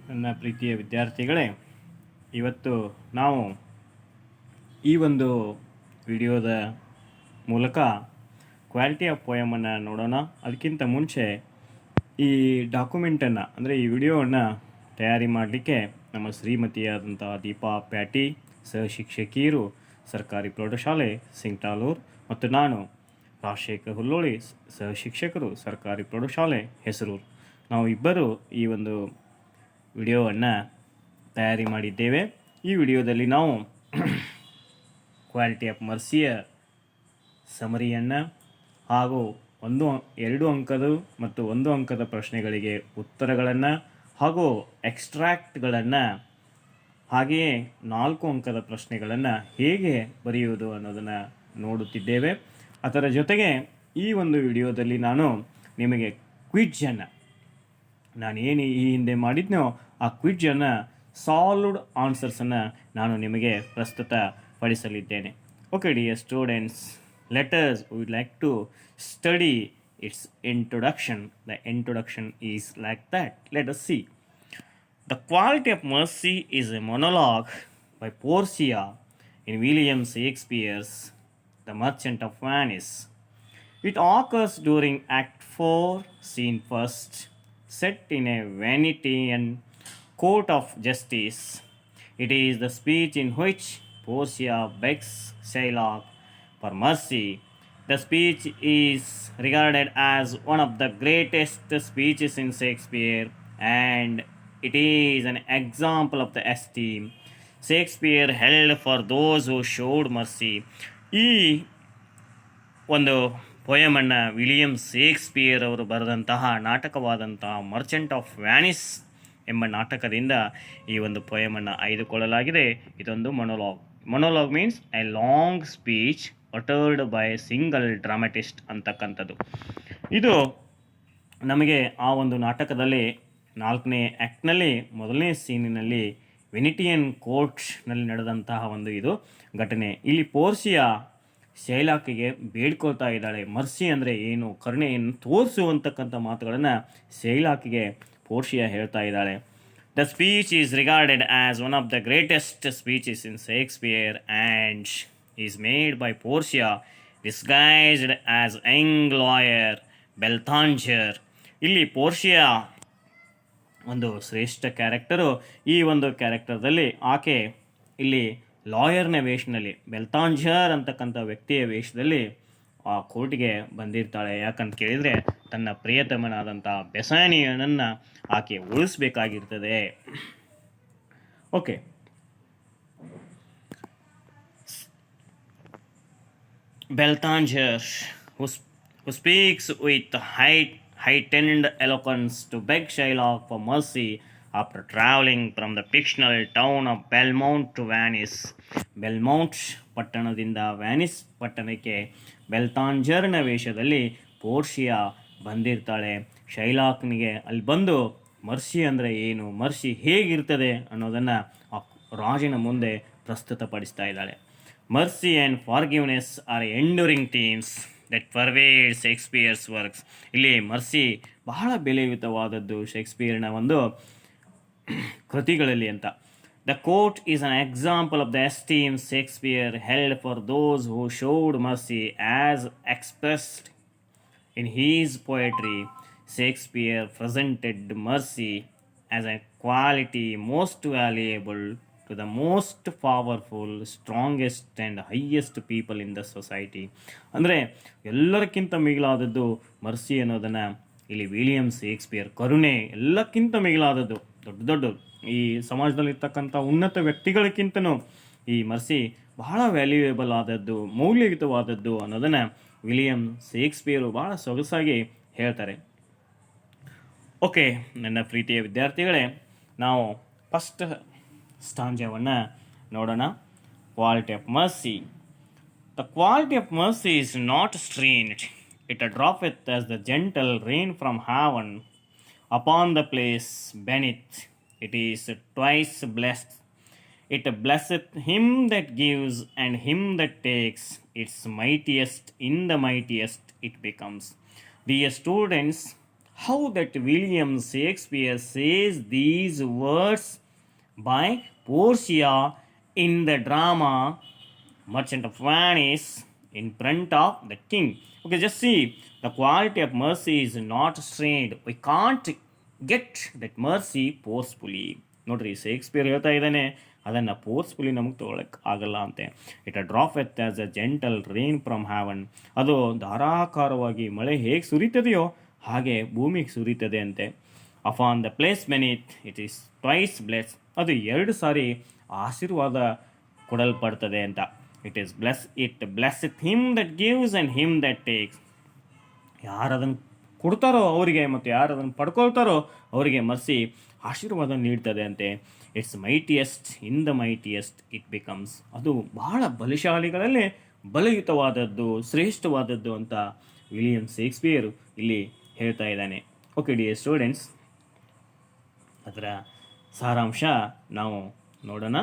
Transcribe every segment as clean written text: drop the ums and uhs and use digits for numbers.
ನನ್ನ ಪ್ರೀತಿಯ ವಿದ್ಯಾರ್ಥಿಗಳೇ, ಇವತ್ತು ನಾವು ಈ ಒಂದು ವಿಡಿಯೋದ ಮೂಲಕ ಕ್ವಾಲಿಟಿ ಆಫ್ ಪೋಯಮನ್ನು ನೋಡೋಣ. ಅದಕ್ಕಿಂತ ಮುಂಚೆ ಈ ಡಾಕ್ಯುಮೆಂಟನ್ನು ಅಂದರೆ ಈ ವಿಡಿಯೋವನ್ನು ತಯಾರಿ ಮಾಡಲಿಕ್ಕೆ ನಮ್ಮ ಶ್ರೀಮತಿಯಾದಂಥ ದೀಪಾ ಪ್ಯಾಟಿ ಸಹಶಿಕ್ಷಕಿಯರು ಸರ್ಕಾರಿ ಪ್ರೌಢಶಾಲೆ ಸಿಂಗ್ಟಾಲೂರು ಮತ್ತು ನಾನು ರಾಜಶೇಖರ್ ಹುಲ್ಲೋಳಿ ಸಹಶಿಕ್ಷಕರು ಸರ್ಕಾರಿ ಪ್ರೌಢಶಾಲೆ ಹೆಸರೂರು, ನಾವು ಇಬ್ಬರು ಈ ಒಂದು ವಿಡಿಯೋವನ್ನು ತಯಾರಿ ಮಾಡಿದ್ದೇವೆ. ಈ ವಿಡಿಯೋದಲ್ಲಿ ನಾವು ಕ್ವಾಲಿಟಿ ಆಫ್ ಮರ್ಸಿಯ ಸಮರಿಯನ್ನು ಹಾಗೂ 2 ಅಂಕದ ಮತ್ತು 1 ಅಂಕದ ಪ್ರಶ್ನೆಗಳಿಗೆ ಉತ್ತರಗಳನ್ನು ಹಾಗೂ ಎಕ್ಸ್ಟ್ರಾಕ್ಟ್ಗಳನ್ನು ಹಾಗೆಯೇ 4 ಅಂಕದ ಪ್ರಶ್ನೆಗಳನ್ನು ಹೇಗೆ ಬರೆಯುವುದು ಅನ್ನೋದನ್ನು ನೋಡುತ್ತಿದ್ದೇವೆ. ಅದರ ಜೊತೆಗೆ ಈ ಒಂದು ವಿಡಿಯೋದಲ್ಲಿ ನಾನು ನಿಮಗೆ ಕ್ವಿಜ್ಜನ್ನು ನಾನೇನು ಈ ಹಿಂದೆ ಮಾಡಿದ್ನೋ ಆ ಕ್ವಿಜ್ಜನ್ನು ಸಾಲ್ವ್ಡ್ ಆನ್ಸರ್ಸನ್ನು ನಾನು ನಿಮಗೆ ಪ್ರಸ್ತುತ ಪಡಿಸಲಿದ್ದೇನೆ. Okay dear students, let us would like to study its introduction. The introduction is like that. Let us see. The Quality of Mercy is a monologue by Portia in William Shakespeare's The Merchant of Venice. It occurs during Act 4, Scene 1st, set in a Venetian court of justice. It is the speech in which Portia begs Shylock for mercy. The speech is regarded as one of the greatest speeches in Shakespeare, and it is an example of the esteem Shakespeare held for those who showed mercy. ಈ ಒಂದು ಪೊಯಮನ್ನು William Shakespeare ಅವರು ಬರೆದಂತಹ ನಾಟಕವಾದಂತಹ Merchant of ವ್ಯಾನಿಸ್ ಎಂಬ ನಾಟಕದಿಂದ ಈ ಒಂದು ಪೊಯಮನ್ನು ಆಯ್ದುಕೊಳ್ಳಲಾಗಿದೆ. ಇದೊಂದು monologue means a long speech uttered by a single dramatist ಅಂತಕ್ಕಂಥದ್ದು. ಇದು ನಮಗೆ ಆ ಒಂದು ನಾಟಕದಲ್ಲಿ 4ನೇ ಆ್ಯಕ್ಟ್ನಲ್ಲಿ 1ನೇ ಸೀನಿನಲ್ಲಿ ವೆನಿಟಿಯನ್ ಕೋರ್ಟ್ನಲ್ಲಿ ನಡೆದಂತಹ ಒಂದು ಇದು ಘಟನೆ. ಇಲ್ಲಿ ಪೋರ್ಸಿಯಾ ಶೈಲಾಕಿಗೆ ಬೇಡ್ಕೊಳ್ತಾ ಇದ್ದಾಳೆ. ಮರ್ಸಿ ಅಂದರೆ ಏನು, ಕರುಣೆಯನ್ನು ತೋರಿಸುವಂತಕ್ಕಂಥ ಮಾತುಗಳನ್ನು ಶೈಲಾಕಿಗೆ ಪೋರ್ಸಿಯಾ ಹೇಳ್ತಾ ಇದ್ದಾಳೆ. The speech is regarded as one of the greatest speeches in Shakespeare and is made by Portia disguised as young lawyer Balthazar. ಇಲ್ಲಿ ಪೋರ್ಸಿಯಾ ಒಂದು ಶ್ರೇಷ್ಠ ಕ್ಯಾರೆಕ್ಟರು. ಈ ಒಂದು ಕ್ಯಾರೆಕ್ಟರ್ದಲ್ಲಿ ಆಕೆ ಇಲ್ಲಿ ಲಾಯರ್ನ ವೇಷದಲ್ಲಿ ಬೆಲ್ತಾಂಜರ್ ಅಂತಕ್ಕಂಥ ವ್ಯಕ್ತಿಯ ವೇಷದಲ್ಲಿ ಆ ಕೋರ್ಟಿಗೆ ಬಂದಿರ್ತಾಳೆ. ಯಾಕಂತ ಕೇಳಿದರೆ ತನ್ನ ಪ್ರಿಯತಮನಾದಂಥ ಬೆಸಾನಿಯನನ್ನು ಆಕೆ ಉಳಿಸ್ಬೇಕಾಗಿರ್ತದೆ. Okay, Balthazar who speaks with heightened eloquence to beg Shylock for mercy after traveling from the fictional town of Belmont to Venice. ಬೆಲ್ಮೌಂಟ್ ಪಟ್ಟಣದಿಂದ ವ್ಯಾನಿಸ್ ಪಟ್ಟಣಕ್ಕೆ ಬೆಲ್ತಾಂಜರ್ನ ವೇಷದಲ್ಲಿ ಪೋರ್ಷಿಯಾ ಬಂದಿರ್ತಾಳೆ. ಶೈಲಾಕ್ನಿಗೆ ಅಲ್ಲಿ ಬಂದು ಮರ್ಸಿ ಅಂದರೆ ಏನು, ಮರ್ಸಿ ಹೇಗಿರ್ತದೆ ಅನ್ನೋದನ್ನು ರಾಜನ ಮುಂದೆ ಪ್ರಸ್ತುತಪಡಿಸ್ತಾ ಇದ್ದಾಳೆ. Mercy and forgiveness are enduring themes that pervade Shakespeare's works. ಇಲ್ಲಿ ಮರ್ಸಿ ಬಹಳ ಬೆಲೆಯುತವಾದದ್ದು ಶೇಕ್ಸ್ಪಿಯರ್ನ ಒಂದು ಕೃತಿಗಳಲ್ಲಿ ಅಂತ. The court is an example of the esteem Shakespeare held for those who showed mercy as expressed in his poetry. Shakespeare presented mercy as a quality most valuable to the most powerful, strongest and highest people in the society. ಅಂದರೆ ಎಲ್ಲಕ್ಕಿಂತ ಮಿಗಿಲಾದದ್ದು mercy ಅನ್ನೋದನ್ನು ಇಲ್ಲಿ William Shakespeare, ಕರುಣೆ ಎಲ್ಲಕ್ಕಿಂತ ಮಿಗಿಲಾದದ್ದು, ದೊಡ್ಡ ಈ ಸಮಾಜದಲ್ಲಿರ್ತಕ್ಕಂಥ ಉನ್ನತ ವ್ಯಕ್ತಿಗಳಕ್ಕಿಂತನೂ ಈ ಮರ್ಸಿ ಬಹಳ ವ್ಯಾಲ್ಯೂಯೇಬಲ್ ಆದದ್ದು, ಮೌಲ್ಯಯುತವಾದದ್ದು ಅನ್ನೋದನ್ನು ವಿಲಿಯಂ ಶೇಕ್ಸ್ಪಿಯರು ಬಹಳ ಸೊಗಸಾಗಿ ಹೇಳ್ತಾರೆ. ಓಕೆ ನನ್ನ ಪ್ರೀತಿಯ ವಿದ್ಯಾರ್ಥಿಗಳೇ, ನಾವು ಫಸ್ಟ್ ಸ್ಟಾಂಜವನ್ನು ನೋಡೋಣ. Quality of mercy. The quality of mercy is not strained, it droppeth as the gentle rain from heaven upon the place beneath. It is twice blessed. It blesseth him that gives and him that takes. It's mightiest in the mightiest it becomes. Dear students, how that William Shakespeare says these words by Portia in the drama Merchant of Venice in front of the king. Okay, just see, the quality of mercy is not strained. We can't get that mercy forcefully. ನೋಡ್ರಿ, Shakespeare ಹೇಳ್ತಾ ಇದ್ದಾನೆ, ಅದನ್ನು forcefully ನಮಗೆ ತೊಗೊಳಕ್ಕೆ ಆಗಲ್ಲ ಅಂತೆ. It drop with as a gentle rain from heaven. ಅದು ಧಾರಾಕಾರವಾಗಿ ಮಳೆ ಹೇಗೆ ಸುರಿತದೆಯೋ ಹಾಗೆ ಭೂಮಿಗೆ ಸುರಿತದೆ ಅಂತೆ. Upon the place beneath it is twice bless. ಅದು 2 ಸಾರಿ ಆಶೀರ್ವಾದ ಕೊಡಲ್ಪಡ್ತದೆ ಅಂತ. It blesseth him that gives and him that takes. ಯಾರು ಅದನ್ನು ಕೊಡ್ತಾರೋ ಅವರಿಗೆ ಮತ್ತು ಯಾರು ಅದನ್ನು ಪಡ್ಕೊಳ್ತಾರೋ ಅವರಿಗೆ ಮರ್ಸಿ ಆಶೀರ್ವಾದ ನೀಡ್ತದೆ ಅಂತೆ. It's mightiest in the mightiest it becomes. ಅದು ಬಹಳ ಬಲಶಾಲಿಗಳಲ್ಲೇ ಬಲಯುತವಾದದ್ದು, ಶ್ರೇಷ್ಠವಾದದ್ದು ಅಂತ ವಿಲಿಯಂ ಶೇಕ್ಸ್ಪಿಯರ್ ಇಲ್ಲಿ ಹೇಳ್ತಾ ಇದ್ದಾನೆ. ಓಕೆ ಡಿಯರ್ ಸ್ಟೂಡೆಂಟ್ಸ್, ಅದರ ಸಾರಾಂಶ ನಾವು ನೋಡೋಣ.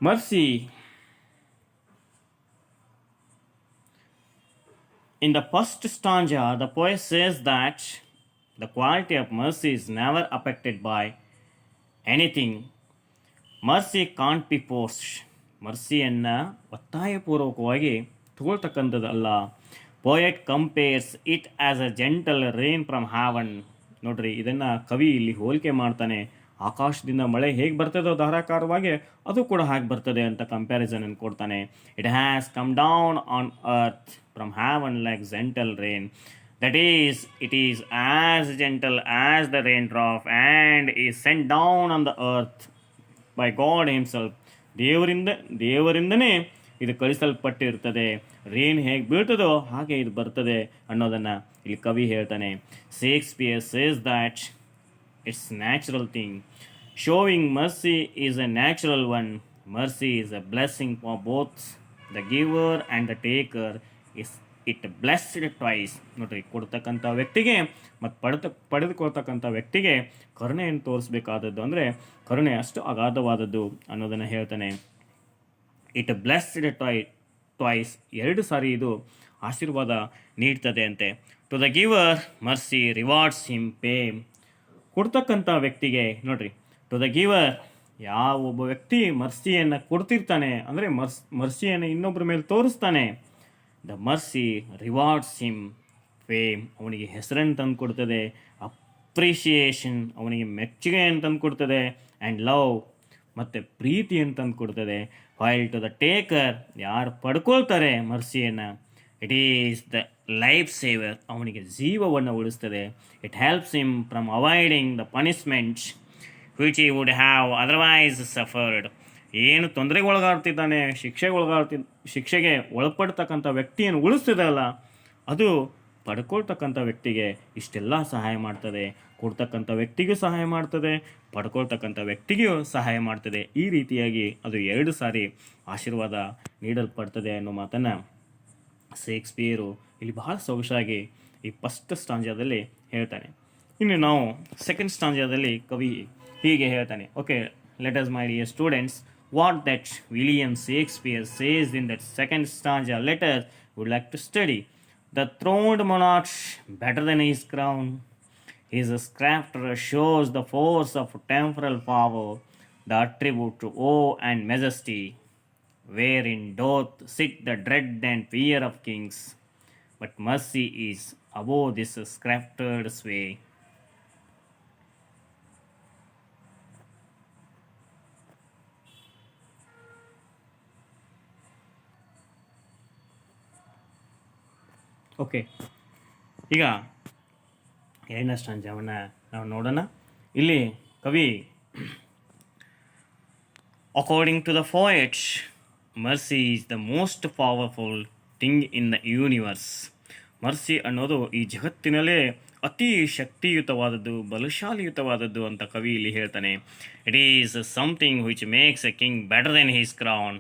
Mercy. In the first stanza, the poet says that the quality of mercy is never affected by anything. Mercy can't be forced. ಮರ್ಸಿಯನ್ನು ಒತ್ತಾಯಪೂರ್ವಕವಾಗಿ ತಗೊಳ್ತಕ್ಕಂಥದ್ದಲ್ಲ. Poet compares it as a gentle rain from heaven. ನೋಡ್ರಿ, ಇದನ್ನು ಕವಿ ಇಲ್ಲಿ ಹೋಲಿಕೆ ಮಾಡ್ತಾನೆ. ಆಕಾಶದಿಂದ ಮಳೆ ಹೇಗೆ ಬರ್ತದೋ ಧಾರಾಕಾರವಾಗಿ ಅದು ಕೂಡ ಹಾಗೆ ಬರ್ತದೆ ಅಂತ ಕಂಪ್ಯಾರಿಸನ್ ಅನ್ನು ಕೊಡ್ತಾನೆ. It has come down on earth from heaven like gentle rain. That is it is as gentle as the rain drop and is sent down on the earth by God himself. ದೇವರಿಂದನೇ ಇದು ಕಳಿಸಲ್ಪಟ್ಟಿರ್ತದೆ. Rain ಹೇಗೆ ಬೀಳ್ತದೋ ಹಾಗೆ ಇದು ಬರ್ತದೆ ಅನ್ನೋದನ್ನು ಇಲ್ಲಿ ಕವಿ ಹೇಳ್ತಾನೆ. Shakespeare says that it's natural thing. Showing mercy is a natural one. Mercy is a blessing for both the giver and the taker. It blessed twice. ನೋಡ್ರಿ, ಕೊಡ್ತಕ್ಕಂಥ ವ್ಯಕ್ತಿಗೆ ಮತ್ತು ಪಡೆದುಕೊಳ್ತಕ್ಕಂಥ ವ್ಯಕ್ತಿಗೆ ಕರುಣೆಯನ್ನು ತೋರಿಸ್ಬೇಕಾದದ್ದು, ಅಂದರೆ ಕರುಣೆ ಅಷ್ಟು ಅಗಾಧವಾದದ್ದು ಅನ್ನೋದನ್ನು ಹೇಳ್ತಾನೆ. ಇಟ್ ಬ್ಲೆಸ್ಡ್ ಟ್ವೈಸ್, 2 ಸಾರಿ ಇದು ಆಶೀರ್ವಾದ ನೀಡ್ತದೆ ಅಂತೆ. To the giver mercy rewards him pay. ಕೊಡ್ತಕ್ಕಂಥ ವ್ಯಕ್ತಿಗೆ ನೋಡ್ರಿ, ಟು ದ ಗಿವರ್, ಯಾವ ಒಬ್ಬ ವ್ಯಕ್ತಿ ಮರ್ಸಿಯನ್ನು ಕೊಡ್ತಿರ್ತಾನೆ ಅಂದರೆ ಮರ್ಸಿಯನ್ನು ಇನ್ನೊಬ್ಬರ ಮೇಲೆ ತೋರಿಸ್ತಾನೆ, the mercy rewards him fame. ಅವನಿಗೆ ಹೆಸರನ್ನು ತಂದು ಕೊಡ್ತದೆ, ಅಪ್ರಿಷಿಯೇಷನ್ ಅವನಿಗೆ ಮೆಚ್ಚುಗೆಯನ್ನು ತಂದು ಕೊಡ್ತದೆ, ಆ್ಯಂಡ್ ಲವ್ ಮತ್ತು ಪ್ರೀತಿಯನ್ನು ತಂದು ಕೊಡ್ತದೆ. ವೈಲ್ ಟು ದ ಟೇಕರ್, ಯಾರು ಪಡ್ಕೊಳ್ತಾರೆ ಮರ್ಸಿಯನ್ನು, it is the life saver, ಅವನಿಗೆ ಜೀವವನ್ನು ಉಳಿಸ್ತದೆ. It helps him from avoiding the punishments which he would have otherwise suffered. ಏನು ತೊಂದರೆಗೆ ಒಳಗಾಡ್ತಿದ್ದಾನೆ, ಶಿಕ್ಷೆಗೆ ಒಳಪಡ್ತಕ್ಕಂಥ ವ್ಯಕ್ತಿಯನ್ನು ಉಳಿಸ್ತದಲ್ಲ, ಅದು ಪಡ್ಕೊಳ್ತಕ್ಕಂಥ ವ್ಯಕ್ತಿಗೆ ಇಷ್ಟೆಲ್ಲ ಸಹಾಯ ಮಾಡ್ತದೆ. ಕೊಡ್ತಕ್ಕಂಥ ವ್ಯಕ್ತಿಗೂ ಸಹಾಯ ಮಾಡ್ತದೆ, ಪಡ್ಕೊಳ್ತಕ್ಕಂಥ ವ್ಯಕ್ತಿಗೂ ಸಹಾಯ ಮಾಡ್ತದೆ. ಈ ರೀತಿಯಾಗಿ ಅದು 2 ಸಾರಿ ಆಶೀರ್ವಾದ ನೀಡಲ್ಪಡ್ತದೆ ಅನ್ನೋ ಮಾತನ್ನು ಶೇಕ್ಸ್ಪಿಯರು ಇಲ್ಲಿ ಬಹಳ ಸೊಗಸಾಗಿ ಈ ಫಸ್ಟ್ ಸ್ಟಾಂಜಾದಲ್ಲಿ ಹೇಳ್ತಾನೆ. ಇನ್ನು ನಾವು ಸೆಕೆಂಡ್ ಸ್ಟಾಂಜಾದಲ್ಲಿ ಕವಿ ಹೀಗೆ ಹೇಳ್ತಾನೆ. Okay, let us my dear students, what that William Shakespeare says in that second stanza let us would like to study. The throned monarch better than his crown. His sceptre shows the force of temporal power, the attribute to awe and majesty, wherein doth sit the dread and fear of kings. But mercy is above this sceptred sway. Okay, ಈಗ 2ನೇ ಸ್ಟಾಂಜಾವನ್ನು ನಾವು ನೋಡೋಣ. ಇಲ್ಲಿ ಕವಿ according to the poet, mercy is the most powerful thing in the universe. Mercy ಅನ್ನೋದು ಈ ಜಗತ್ತಿನಲ್ಲೇ ಅತಿ ಶಕ್ತಿಯುತವಾದದ್ದು, ಬಲಶಾಲಿಯುತವಾದದ್ದು ಅಂತ ಕವಿ ಇಲ್ಲಿ ಹೇಳ್ತಾನೆ. It is something which makes a king better than his crown.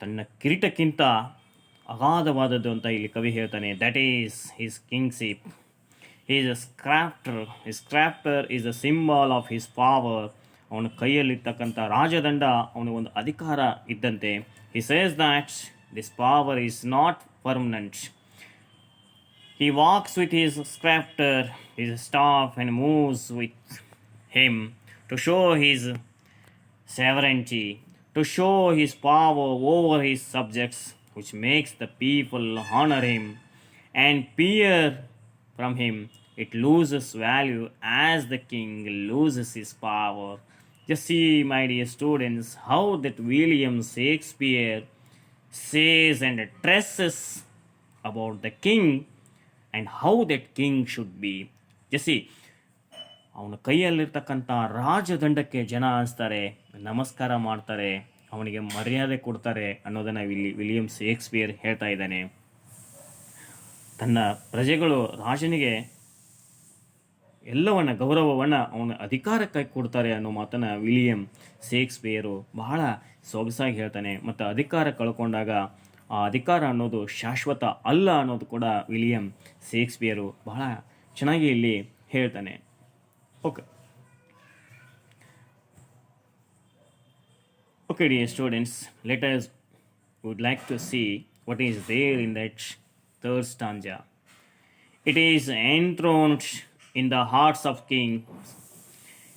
ತನ್ನ ಕಿರೀಟಕ್ಕಿಂತ ಅಗಾಧವಾದದ್ದು ಅಂತ ಇಲ್ಲಿ ಕವಿ ಹೇಳ್ತಾನೆ. That is his kingship. He is a scepter. His scepter is a symbol of his power. ಅವನ ಕೈಯಲ್ಲಿರ್ತಕ್ಕಂಥ ರಾಜದಂಡ ಅವನಿಗೊಂದು ಅಧಿಕಾರ ಇದ್ದಂತೆ. He says that this power is not permanent. He walks with his scepter, his staff, and moves with him to show his sovereignty, to show his power over his subjects, which makes the people honor him and fear from him. It loses value as the king loses his power. Just see, my dear students, how that William Shakespeare says and addresses about the king and how that king should be. Just see, ಅವನ ಕೈಯಲ್ಲಿರ್ತಕ್ಕಂಥ ರಾಜದಂಡಕ್ಕೆ ಜನ ಅನಿಸ್ತಾರೆ, ನಮಸ್ಕಾರ ಮಾಡ್ತಾರೆ, ಅವನಿಗೆ ಮರ್ಯಾದೆ ಕೊಡ್ತಾರೆ ಅನ್ನೋದನ್ನು William Shakespeare ಹೇಳ್ತಾ ಇದ್ದಾನೆ. ತನ್ನ ಪ್ರಜೆಗಳು ರಾಜನಿಗೆ ಎಲ್ಲವನ್ನ ಗೌರವವನ್ನು ಅವನ ಅಧಿಕಾರಕ್ಕೆ ಕೊಡ್ತಾರೆ ಅನ್ನೋ ಮಾತನ್ನು ವಿಲಿಯಂ ಶೇಕ್ಸ್ಪಿಯರು ಬಹಳ ಸೊಗಸಾಗಿ ಹೇಳ್ತಾನೆ. ಮತ್ತು ಅಧಿಕಾರ ಕಳ್ಕೊಂಡಾಗ ಆ ಅಧಿಕಾರ ಅನ್ನೋದು ಶಾಶ್ವತ ಅಲ್ಲ ಅನ್ನೋದು ಕೂಡ ವಿಲಿಯಂ ಶೇಕ್ಸ್ಪಿಯರು ಬಹಳ ಚೆನ್ನಾಗಿ ಇಲ್ಲಿ ಹೇಳ್ತಾನೆ. Okay, dear students, let us would like to see what is there in that third stanza. It is enthroned in the hearts of kings.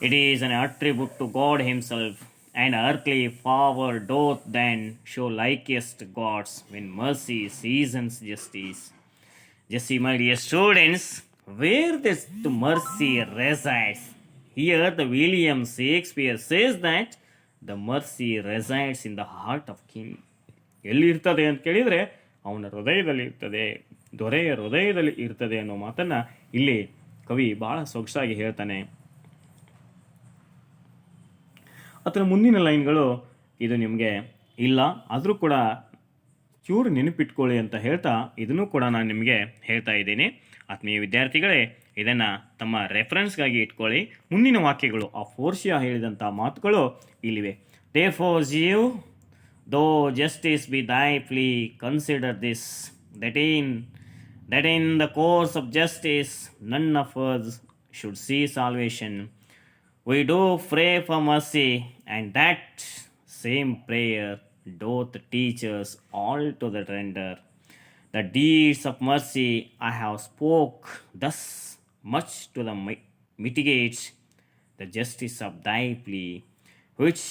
It is an attribute to God himself, and earthly power doth then show likest gods when mercy seasons justice. Just see, my dear students, where this mercy resides. Here the William Shakespeare says that the mercy resides in the heart of king. ಎಲ್ಲಿರ್ತದೆ ಅಂತ ಕೇಳಿದರೆ ಅವನ ಹೃದಯದಲ್ಲಿ ಇರ್ತದೆ, ದೊರೆಯ ಹೃದಯದಲ್ಲಿ ಇರ್ತದೆ ಅನ್ನೋ ಮಾತನ್ನು ಇಲ್ಲಿ ಕವಿ ಭಾಳ ಸೊಗಸಾಗಿ ಹೇಳ್ತಾನೆ. ಅದರ ಮುಂದಿನ ಲೈನ್ಗಳು ಇದು ನಿಮಗೆ ಇಲ್ಲ, ಆದರೂ ಕೂಡ ಚೂರು ನೆನಪಿಟ್ಕೊಳ್ಳಿ ಅಂತ ಹೇಳ್ತಾ ಇದನ್ನು ಕೂಡ ನಾನು ನಿಮಗೆ ಹೇಳ್ತಾ ಇದ್ದೀನಿ. ಆತ್ಮೀಯ ವಿದ್ಯಾರ್ಥಿಗಳೇ, ಇದನ್ನು ತಮ್ಮ ರೆಫರೆನ್ಸ್ಗಾಗಿ ಇಟ್ಕೊಳ್ಳಿ. ಮುಂದಿನ ವಾಕ್ಯಗಳು ಆ ಫೋರ್ಷಿಯಾ ಹೇಳಿದಂಥ ಮಾತುಗಳು ಇಲ್ಲಿವೆ. Therefore, Jew, though justice be thy plea, consider this, that in the course of justice none of us should see salvation. We do pray for mercy, and that same prayer doth teach us all to the render. The deeds of mercy I have spoke thus much to the mitigate the justice of thy plea, which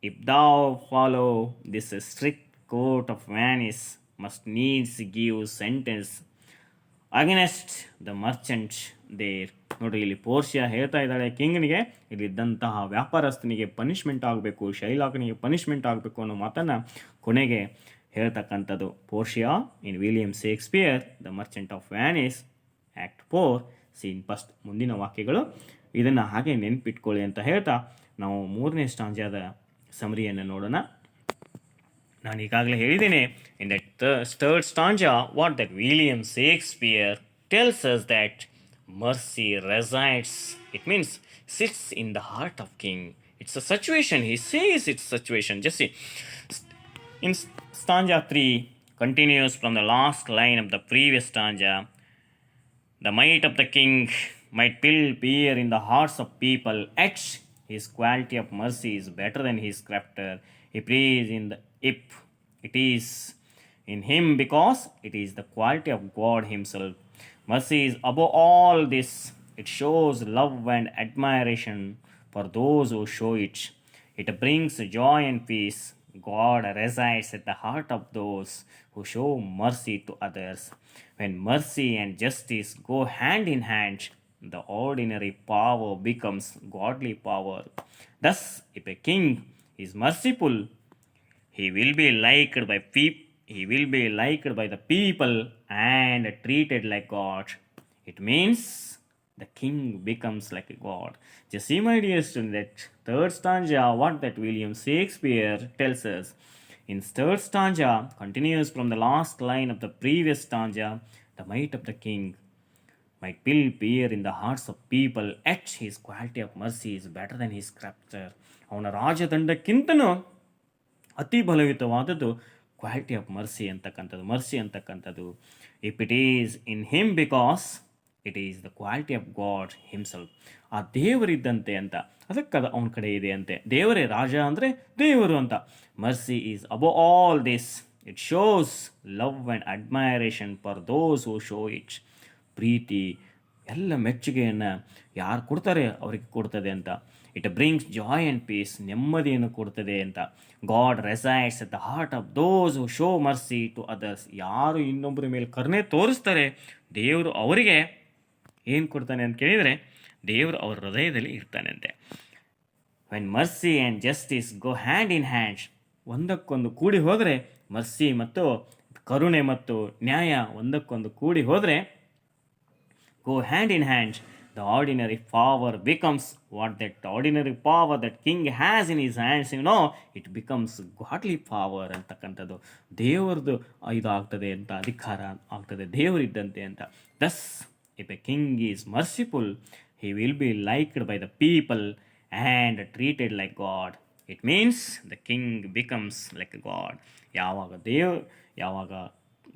if thou follow this strict court of Venice must needs give sentence against the merchant there. ನೋಡಿ, ಇಲ್ಲಿ ಪೋರ್ಷಿಯಾ ಹೇಳ್ತಾ ಇದ್ದಾಳೆ ಕಿಂಗ್ನಿಗೆ ಇಲ್ಲಿದ್ದಂತಹ ವ್ಯಾಪಾರಸ್ಥನಿಗೆ punishment ಆಗಬೇಕು, ಶೈಲಾಕನಿಗೆ punishment ಆಗಬೇಕು ಅನ್ನೋ ಮಾತನ್ನು ಕೊನೆಗೆ ಹೇಳ್ತಕ್ಕಂಥದ್ದು Portia in William Shakespeare the Merchant of Venice act 4 scene first. ಮುಂದಿನ ವಾಕ್ಯಗಳು ಇದನ್ನು ಹಾಗೆ ನೆನ್ಪಿಟ್ಕೊಳ್ಳಿ ಅಂತ ಹೇಳ್ತಾ ನಾವು ಮೂರನೇ ಸ್ಟಾಂಜಾದ ಸಮರಿಯನ್ನು ನೋಡೋಣ. ನಾನು ಈಗಾಗಲೇ ಹೇಳಿದ್ದೇನೆ, in that third ಸ್ಟಾಂಜಾ what that William Shakespeare tells us that mercy resides, it means sits in the heart of king. It's a situation, he says it's situation. Just see, in stanza 3 continues from the last line of the previous stanza. The might of the king might build fear in the hearts of people, yet his quality of mercy is better than his scepter. He prays in the if it is in him because it is the quality of God himself. Mercy is above all this. It shows love and admiration for those who show it. It brings joy and peace. God resides at the heart of those who show mercy to others. When mercy and justice go hand in hand, the ordinary power becomes godly power. Thus, if a king is merciful, he will be liked by people. He will be liked by the people and treated like God. It means the king becomes like a god. Just see, my dear student, that third stanza, what that William Shakespeare tells us. In third stanza, continues from the last line of the previous stanza, the might of the king might build fear in the hearts of people, yet his quality of mercy is better than his scepter. ಅವನ ರಾಜದಂಡಕ್ಕಿಂತನೂ ಅತಿ ಬಲಯುತವಾದದ್ದು quality of mercy ಅಂತಕ್ಕಂಥದ್ದು. If it is in him because it is the quality of god himself. ಆ ದೇವರಿದ್ದಂತೆ ಅಂತ, ಅದಕ್ಕದ ಅವನ ಕಡೆ ಇದೆ ಅಂತೆ. ದೇವರೇ ರಾಜ ಅಂದರೆ ದೇವರು ಅಂತ. Mercy is above all this. It shows love and admiration for those who show it. ಪ್ರೀತಿ ಎಲ್ಲ ಮೆಚ್ಚುಗೆಯನ್ನು ಯಾರು ಕೊಡ್ತಾರೆ ಅವರಿಗೆ ಕೊಡ್ತದೆ ಅಂತ. It brings joy and peace, ನೆಮ್ಮದಿಯನ್ನು ಕೊಡ್ತದೆ ಅಂತ. God resides at the heart of those who show mercy to others. ಯಾರು ಇನ್ನೊಬ್ಬರ ಮೇಲೆ ಕರುಣೆ ತೋರಿಸ್ತಾರೆ ದೇವರು ಅವರಿಗೆ ಏನು ಕೊಡ್ತಾನೆ ಅಂತ ಕೇಳಿದರೆ, ದೇವರು ಅವರ ಹೃದಯದಲ್ಲಿ ಇರ್ತಾನೆ ಅಂತೆ. When mercy and justice go hand in hands, ಒಂದಕ್ಕೊಂದು ಕೂಡಿ ಹೋದರೆ, ಮರ್ಸಿ ಮತ್ತು ಕರುಣೆ ಮತ್ತು ನ್ಯಾಯ ಒಂದಕ್ಕೊಂದು ಕೂಡಿ ಹೋದರೆ, go hand in hand, the ordinary power becomes what that ordinary power that king has in his hands, it becomes godly power ಅಂತಕ್ಕಂಥದ್ದು. ದೇವರದು ಇದಾಗ್ತದೆ ಅಂತ, ಅಧಿಕಾರ ಆಗ್ತದೆ ದೇವರಿದ್ದಂತೆ ಅಂತ. Thus, if a king is merciful, he will be liked by the people and treated like God. It means the king becomes like a God. ಯಾವಾಗ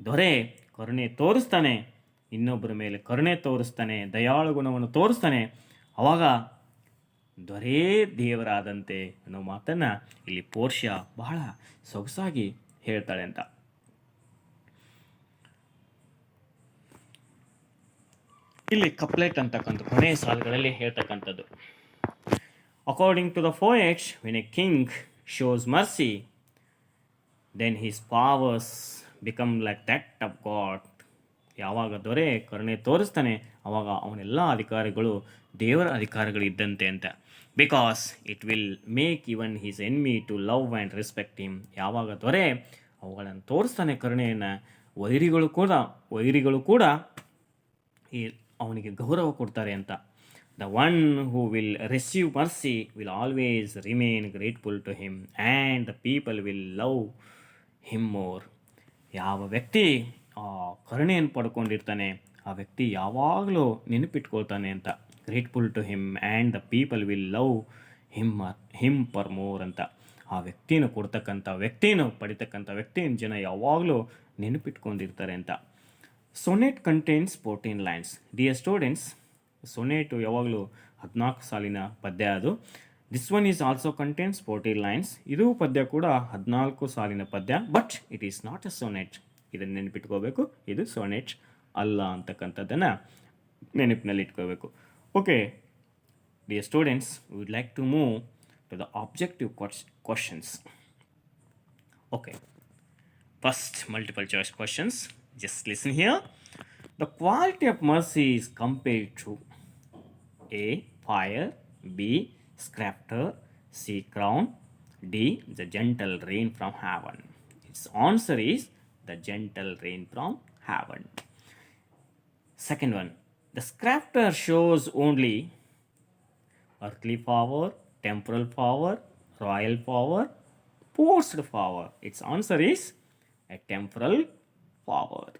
ದೊರೆ ಕರುಣೆ ತೋರಿಸ್ತಾನೆ, ಇನ್ನೊಬ್ಬರ ಮೇಲೆ ಕರುಣೆ ತೋರಿಸ್ತಾನೆ, ದಯಾಳು ಗುಣವನ್ನು ತೋರಿಸ್ತಾನೆ, ಅವಾಗ ದೊರೇ ದೇವರಾದಂತೆ ಅನ್ನೋ ಮಾತನ್ನು ಇಲ್ಲಿ ಪೋರ್ಷಿಯಾ ಬಹಳ ಸೊಗಸಾಗಿ ಹೇಳ್ತಾಳೆ ಅಂತ. ಇಲ್ಲಿ ಕಪ್ಲೆಟ್ ಅಂತಕ್ಕಂಥ ಕೊನೆಯ ಸಾಲುಗಳಲ್ಲಿ ಹೇಳ್ತಕ್ಕಂಥದ್ದು, according to the poets, when a king shows mercy, then his powers become like that of God. ಯಾವಾಗ ದೊರೆ ಕರುಣೆ ತೋರಿಸ್ತಾನೆ ಆವಾಗ ಅವನೆಲ್ಲ ಅಧಿಕಾರಿಗಳು ದೇವರ ಅಧಿಕಾರಿಗಳು ಇದ್ದಂತೆ ಅಂತ. Because it will make even his enemy to love and respect him. ಯಾವಾಗ ದೊರೆ ಅವುಗಳನ್ನು ತೋರಿಸ್ತಾನೆ ಕರುಣೆಯನ್ನು, ವೈರಿಗಳು ಕೂಡ ಅವನಿಗೆ ಗೌರವ ಕೊಡ್ತಾರೆ ಅಂತ. The one who will receive mercy will always remain grateful to him and the people will love him more. ಯಾವ ವ್ಯಕ್ತಿ ಆ ಕರುಣೆಯನ್ನು ಪಡ್ಕೊಂಡಿರ್ತಾನೆ ಆ ವ್ಯಕ್ತಿ ಯಾವಾಗಲೂ ನೆನಪಿಟ್ಕೊಳ್ತಾನೆ ಅಂತ. Grateful to him and the people will love him for more ಅಂತ. ಆ ವ್ಯಕ್ತಿನ ಕೊಡ್ತಕ್ಕಂಥ ಪಡಿತಕ್ಕಂಥ ವ್ಯಕ್ತಿನ ಜನ ಯಾವಾಗಲೂ ನೆನಪಿಟ್ಕೊಂಡಿರ್ತಾರೆ ಅಂತ. Sonnet contains 14 lines. Dear students, sonnet ಯಾವಾಗಲೂ 14 ಸಾಲಿನ ಪದ್ಯ ಅದು. This one is also contains 14 lines. ಇದು ಪದ್ಯ ಕೂಡ 14 ಸಾಲಿನ ಪದ್ಯ. But it is not a sonnet. ಇದನ್ನು ನೆನಪಿಟ್ಕೋಬೇಕು, ಇದು ಸೊನೆಟ್ ಅಲ್ಲ ಅಂತಕ್ಕಂಥದ್ದನ್ನು ನೆನಪಿನಲ್ಲಿ ಇಟ್ಕೋಬೇಕು. Okay dear students, we would like to move to the objective questions. Okay, first multiple choice questions. Just listen here. The quality of mercy is compared to A fire, B sceptre, C crown, D the gentle rain from heaven. Its answer is the gentle rain from heaven. Second one, the scripture shows only earthly power, temporal power, royal power, forced power. Its answer is a temporal power.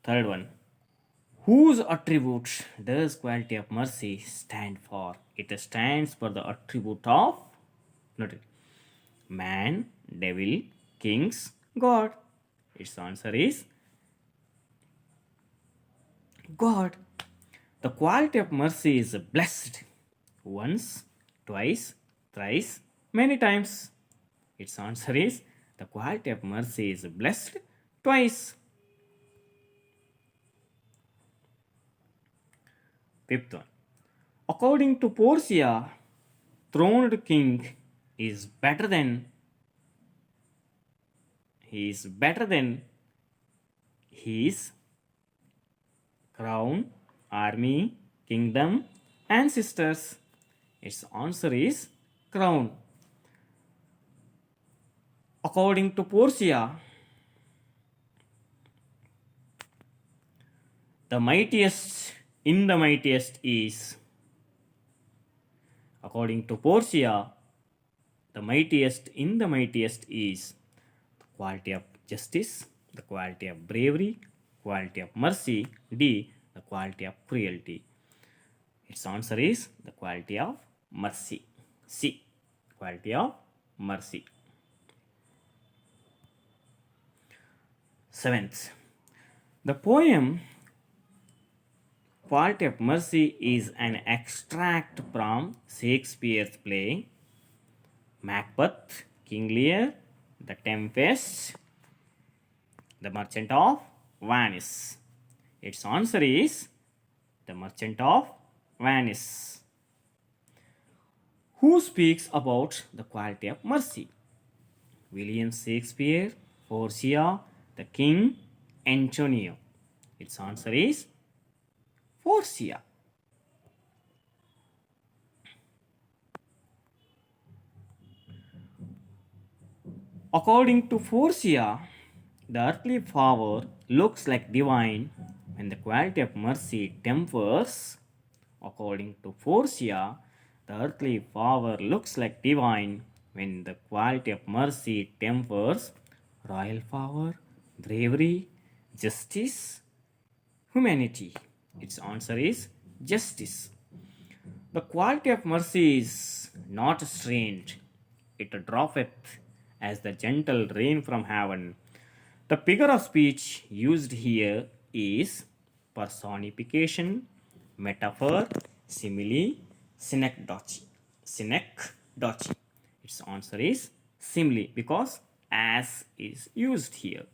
Third one, whose attributes does quality of mercy stand for? It stands for the attribute of man, devil, kings, God. Its answer is God. The quality of mercy is blessed once, twice, thrice, many times. Its answer is the quality of mercy is blessed twice. Fifth one, according to Portia, throned king is better than his crown, army, kingdom, ancestors. Its answer is crown. According to Portia, the mightiest in the mightiest is. According to Portia, the mightiest in the mightiest is the quality of justice, the quality of bravery, quality of mercy. D, the quality of cruelty. Its answer is the quality of mercy. C, quality of mercy. Seventh, the poem Quality of Mercy is an extract from Shakespeare's play Macbeth, King Lear, The Tempest, The Merchant of Venice. Its answer is The Merchant of Venice. Who speaks about the quality of mercy? William Shakespeare, Portia, the King, Antonio. Its answer is Portia. According to Portia, the earthly power looks like divine when the quality of mercy tempers. According to Portia, the earthly power looks like divine when the quality of mercy tempers royal power, bravery, justice, humanity. Its answer is justice. The quality of mercy is not strained, it droppeth as the gentle rain from heaven. The figure of speech used here is personification, metaphor, simile, synecdoche. Synecdoche. Its answer is simile because as is used here.